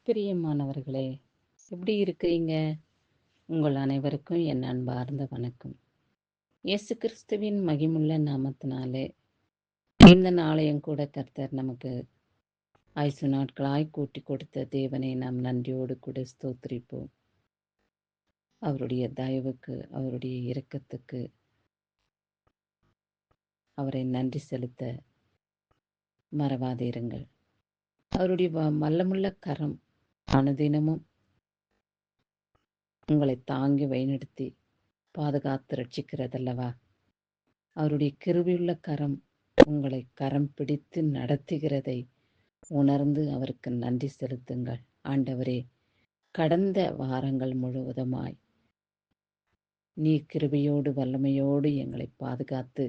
பிரியமானவர்களே, எப்படி இருக்கிறீங்க? உங்கள் அனைவருக்கும் என் அன்பார்ந்த வணக்கம். இயேசு கிறிஸ்துவின் மகிமுள்ள நாமத்தினாலே இந்த நாளையும் கூட கர்த்தர் நமக்கு ஆயுசு நாட்களாய் கூட்டி கொடுத்த தேவனை நாம் நன்றியோடு கூட ஸ்தோத்திரிப்போம். அவருடைய தயவுக்கு, அவருடைய இரக்கத்துக்கு அவரை நன்றி செலுத்த மறவாதிருங்கள். அவருடைய வல்லமுள்ள கரம் அனுதினமும் உங்களை தாங்கி வழிநடத்தி பாதுகாத்து ரட்சிக்கிறதல்லவா? அவருடைய கிருபையுள்ள கரம் உங்களை கரம் பிடித்து நடத்துகிறதை உணர்ந்து அவருக்கு நன்றி செலுத்துங்கள். ஆண்டவரே, கடந்த வாரங்கள் முழுவதுமாய் நீர் கிருபையோடு வல்லமையோடு எங்களை பாதுகாத்து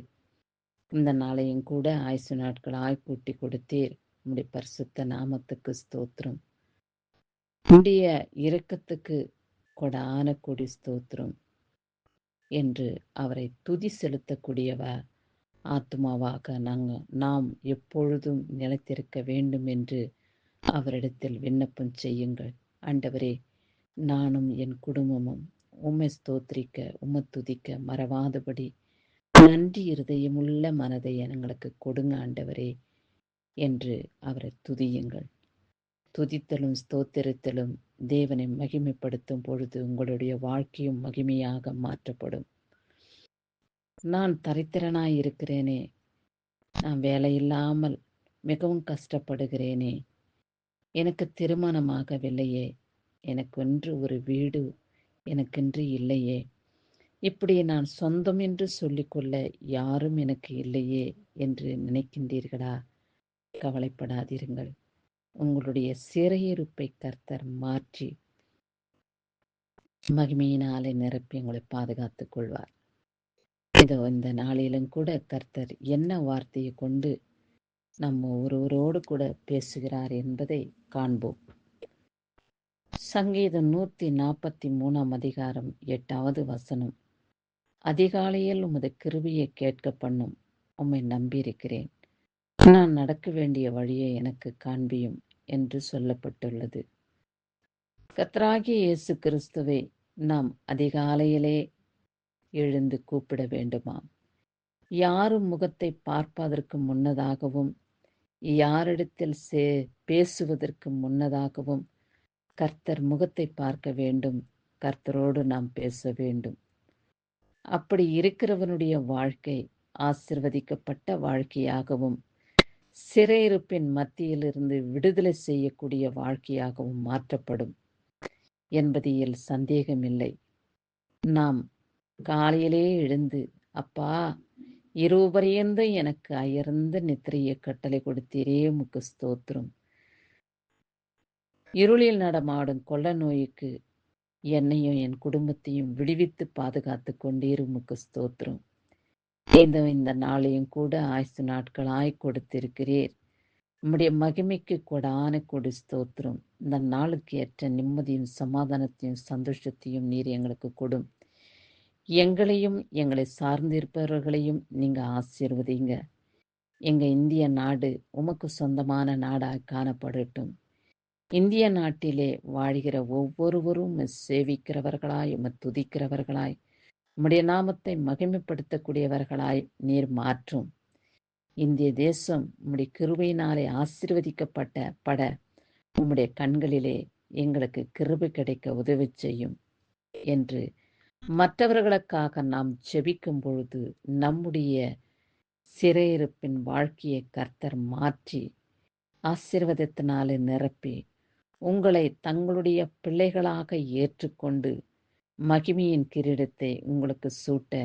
இந்த நாளையும் கூட ஆயுசு நாட்களாய் கூட்டி கொடுத்தீர். உம்முடைய பரிசுத்த நாமத்துக்கு ஸ்தோத்திரம். உம்முடைய இரக்கத்துக்கு கொடான கொடி ஸ்தோத்திரம் என்று அவரை துதி செலுத்தக்கூடியவர் ஆத்மாவாக நாம் எப்பொழுதும் நிலைத்திருக்க வேண்டும் என்று அவரிடத்தில் விண்ணப்பம் செய்யுங்கள். ஆண்டவரே, நானும் என் குடும்பமும் உம்மை ஸ்தோத்திரிக்க, உம்மை துதிக்க மறவாதபடி நன்றி இருதயமுள்ள மனதை எங்களுக்கு கொடுங்க ஆண்டவரே என்று அவரை துதியுங்கள். துதித்தலும் ஸ்தோத்திரத்திலும் தேவனை மகிமைப்படுத்தும் பொழுது உங்களுடைய வாழ்க்கையும் மகிமையாக மாற்றப்படும். நான் தரித்திரனாய் இருக்கிறேனே, நான் வேலையில்லாமல் மிகவும் கஷ்டப்படுகிறேனே, எனக்கு திருமணமாகவில்லையே, எனக்கென்று ஒரு வீடு எனக்கென்று இல்லையே, இப்படி நான் சொந்தம் என்று சொல்லிக்கொள்ள யாரும் எனக்கு இல்லையே என்று நினைக்கின்றீர்களா? கவலைப்படாதீர்கள். உங்களுடைய சிறையிருப்பை கர்த்தர் மாற்றி மகிமையினாலே நிரப்பி உங்களை பாதுகாத்துக் கொள்வார். இதோ இந்த நாளிலும் கூட கர்த்தர் என்ன வார்த்தையை கொண்டு நம்ம ஒருவரோடு கூட பேசுகிறார் என்பதை காண்போம். சங்கீதம் 143 அதிகாரம் 8வது வசனம். அதிகாலையில் உமது கிருபையை கேட்க பண்ணும், உம்மை நம்பியிருக்கிறேன். நான் நடக்க வேண்டிய வழியை எனக்கு காண்பியும் என்று சொல்லப்பட்டுள்ளது. கர்த்தராகிய இயேசு கிறிஸ்துவை நாம் அதிகாலையிலே எழுந்து கூப்பிட வேண்டுமாம். யாரும் முகத்தை பார்ப்பதற்கு முன்னதாகவும் யாரிடத்தில் பேசுவதற்கு முன்னதாகவும் கர்த்தர் முகத்தை பார்க்க வேண்டும். கர்த்தரோடு நாம் பேச வேண்டும். அப்படி இருக்கிறவனுடைய வாழ்க்கை ஆசீர்வதிக்கப்பட்ட வாழ்க்கையாகவும் சிறையிருப்பின் மத்தியிலிருந்து விடுதலை செய்யக்கூடிய வாழ்க்கையாகவும் மாற்றப்படும் என்பதில் சந்தேகமில்லை. நாம் காலையிலே எழுந்து, அப்பா, இரவு பரியந்த எனக்கு அயர்ந்த நித்திரையை கட்டளை கொடுத்தீரே, உமக்கு ஸ்தோத்திரம். இருளில் நடமாடும் கொள்ள நோய்க்கு என்னையும் என் குடும்பத்தையும் விடுவித்து பாதுகாத்து கொண்டீர், உமக்கு ஸ்தோத்திரம். இந்த நாளையும் கூட ஆயுசு நாட்களாய் கொடுத்திருக்கிறீர். உம்முடைய மகிமைக்கு கொடான கொடி ஸ்தோத்திரம். இந்த நாளுக்கு ஏற்ற நிம்மதியும் சமாதானத்தையும் சந்தோஷத்தையும் நீர் எங்களுக்கு கொடும். எங்களையும் எங்களை சார்ந்திருப்பவர்களையும் நீங்க ஆசீர்வதிங்க. எங்க இந்திய நாடு உமக்கு சொந்தமான நாடாக காணப்படட்டும். இந்திய நாட்டிலே வாழ்கிற ஒவ்வொருவரும் சேவிக்கிறவர்களாய், துதிக்கிறவர்களாய், உம்முடைய நாமத்தை மகிமைப்படுத்தக்கூடியவர்களாய் நீர் மாற்றும். இந்திய தேசம் உம்முடைய கிருபையினாலே ஆசீர்வதிக்கப்பட்ட உம்முடைய கண்களிலே எங்களுக்கு கிருபை கிடைக்க உதவி செய்யும் என்று மற்றவர்களுக்காக நாம் ஜெபிக்கும் பொழுது நம்முடைய சிறையிருப்பின் வாழ்க்கையை கர்த்தர் மாற்றி ஆசீர்வாதத்தினாலே நிரப்பி உங்களை தங்களுடைய பிள்ளைகளாக ஏற்றுக்கொண்டு மகிமையின் கிரீடத்தை உங்களுக்கு சூட்ட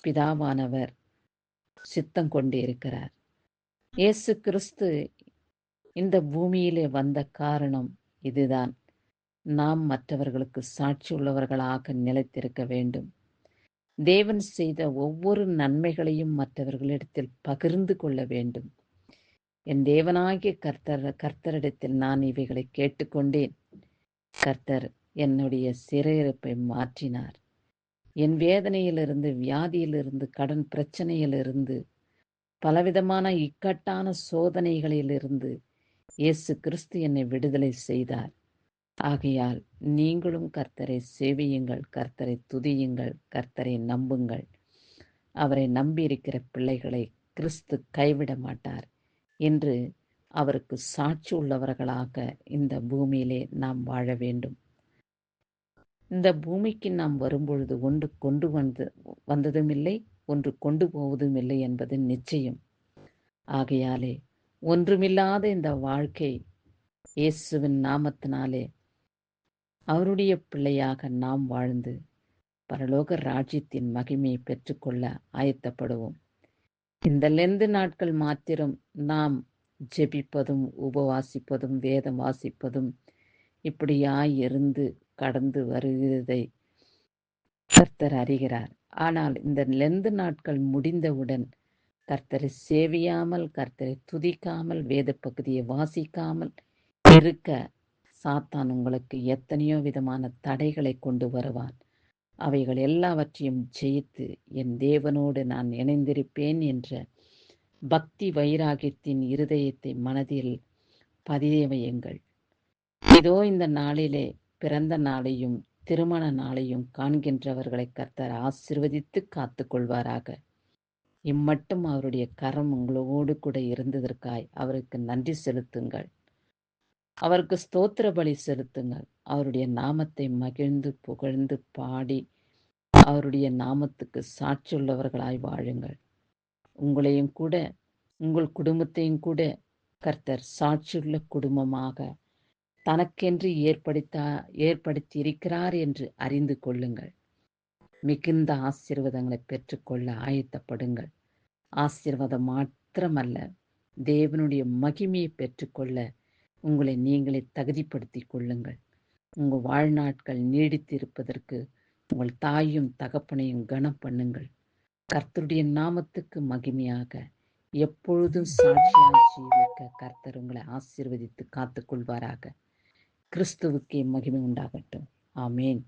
பிதாவானவர் சித்தம் கொண்டு இருக்கிறார். இயேசு கிறிஸ்து இந்த பூமியிலே வந்த காரணம் இதுதான். நாம் மற்றவர்களுக்கு சாட்சி உள்ளவர்களாக நிலைத்திருக்க வேண்டும். தேவன் செய்த ஒவ்வொரு நன்மைகளையும் மற்றவர்களிடத்தில் பகிர்ந்து கொள்ள வேண்டும். என் தேவனாகிய கர்த்தரிடத்தில் நான் இவைகளை கேட்டுக்கொண்டேன். கர்த்தர் என்னுடைய சிறையிருப்பை மாற்றினார். என் வேதனையிலிருந்து, வியாதியிலிருந்து, கடன் பிரச்சனையிலிருந்து, பலவிதமான இக்கட்டான சோதனைகளிலிருந்து இயேசு கிறிஸ்து என்னை விடுதலை செய்தார். ஆகையால் நீங்களும் கர்த்தரை சேவியுங்கள், கர்த்தரை துதியுங்கள், கர்த்தரை நம்புங்கள். அவரை நம்பியிருக்கிற பிள்ளைகளை கிறிஸ்து கைவிட மாட்டார் என்று அவருக்கு சாட்சி உள்ளவர்களாக இந்த பூமியிலே நாம் வாழ வேண்டும். இந்த பூமிக்கு நாம் வரும்பொழுது ஒன்று கொண்டு வந்ததும் இல்லை, ஒன்று கொண்டு போவதும் இல்லை என்பது நிச்சயம். ஆகையாலே ஒன்றுமில்லாத இந்த வாழ்க்கை இயேசுவின் நாமத்தினாலே அவருடைய பிள்ளையாக நாம் வாழ்ந்து பரலோக ராஜ்யத்தின் மகிமையை பெற்றுக்கொள்ள ஆயத்தப்படுவோம். இந்த லெந்து நாட்கள் மாத்திரம் நாம் ஜெபிப்பதும் உபவாசிப்பதும் வேதம் வாசிப்பதும் இப்படியாயிருந்து கடந்து வருகிறதை கர்த்தர் அறிகிறார். ஆனால் இந்த லெந்து நாட்கள் முடிந்தவுடன் கர்த்தரை சேவியாமல், கர்த்தரை துதிக்காமல், வேத பகுதியை வாசிக்காமல் இருக்க சாத்தான் உங்களுக்கு எத்தனையோ விதமான தடைகளை கொண்டு வருவான். அவைகள் எல்லாவற்றையும் ஜெயித்து என் தேவனோடு நான் இணைந்திருப்பேன் என்ற பக்தி வைராகியத்தின் இருதயத்தை மனதில் பதிய வையுங்கள். இதோ இந்த நாளிலே பிறந்த நாளையும் திருமண நாளையும் காண்கின்றவர்களை கர்த்தர் ஆசீர்வதித்து காத்து கொள்வாராக. இம்மட்டும் அவருடைய கரம் உங்களோடு கூட இருந்ததற்காய் அவருக்கு நன்றி செலுத்துங்கள். அவருக்கு ஸ்தோத்திர பலி செலுத்துங்கள். அவருடைய நாமத்தை மகிழ்ந்து புகழ்ந்து பாடி அவருடைய நாமத்துக்கு சாட்சியுள்ளவர்களாய் வாழுங்கள். உங்களையும் கூட உங்கள் குடும்பத்தையும் கூட கர்த்தர் சாட்சியுள்ள குடும்பமாக தனக்கென்று ஏற்படுத்தி இருக்கிறார் என்று அறிந்து கொள்ளுங்கள். மிகுந்த ஆசீர்வாதங்களை பெற்றுக்கொள்ள ஆயத்தப்படுங்கள். ஆசீர்வாதம் மாத்திரமல்ல, தேவனுடைய மகிமையை பெற்றுக்கொள்ள உங்களை நீங்களே தகுதிப்படுத்தி கொள்ளுங்கள். உங்கள் வாழ்நாட்கள் நீடித்திருப்பதற்கு உங்கள் தாயும் தகப்பனையும் கனம் பண்ணுங்கள். கர்த்தருடைய நாமத்துக்கு மகிமையாக எப்பொழுதும் சாட்சியாக ஜீவிக்க கர்த்தர் உங்களை ஆசீர்வதித்து காத்துக் கொள்வாராக. கிறிஸ்துவுக்கே மகிமை உண்டாகட்டும். ஆமேன்.